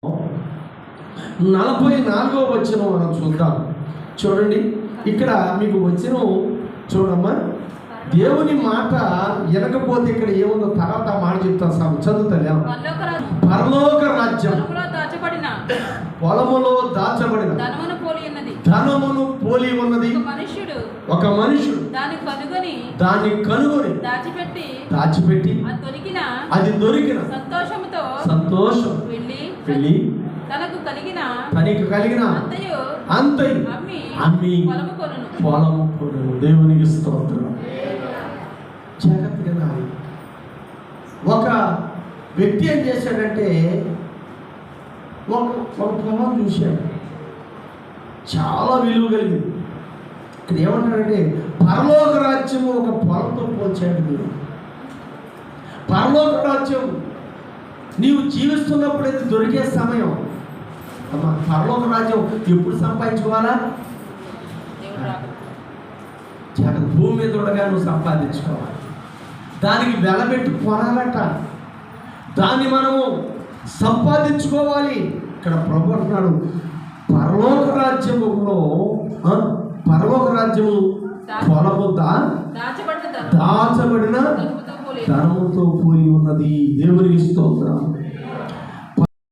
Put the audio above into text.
44వ వచనం మనం చూద్దాం. చూడండి, ఇక్కడ మీకు వచనం చూడమ్మా. దేవుని మాట వినకపోతే ఇక్కడ ఏముందో తర్వాత మాట చెప్తాను, చదువుతాను. పరలోక రాజ్యం పొలములో దాచబడిన ధనమును పోలి ఉన్నది. ఒక మనుషుడు దాన్ని కనుగొని దాచిపెట్టి అది దొరికిన సంతోషం వెళ్ళి తనకు కలిగిన అంతయు అమ్మి పొలము కొనును. దేవునికి స్తోత్రం. జాగ్రత్తగా నాది. ఒక వ్యక్తి ఏం చేశాడంటే ఒక పొలం చూశాడు, చాలా విలువ కలిగింది. ఇక్కడ ఏమంటాడంటే పరలోక రాజ్యము ఒక పొలంతో పోల్చాడు. మీరు పరలోక రాజ్యం నీవు జీవిస్తున్నప్పుడైతే దొరికే సమయం. అమ్మా, పరలోక రాజ్యం ఎప్పుడు సంపాదించుకోవాలా? జాగ్రత్త. భూమి మీద ఉండగా నువ్వు సంపాదించుకోవాలి. దానికి వెలబెట్టి కొనాలట. దాన్ని మనము సంపాదించుకోవాలి. ఇక్కడ ప్రభు అంటున్నాడు, పరలోక రాజ్యములో పరలోక రాజ్యము పొలము దాచబడిన ధనముతో పోయి ఉన్నది. దేవునికి స్తోత్రం.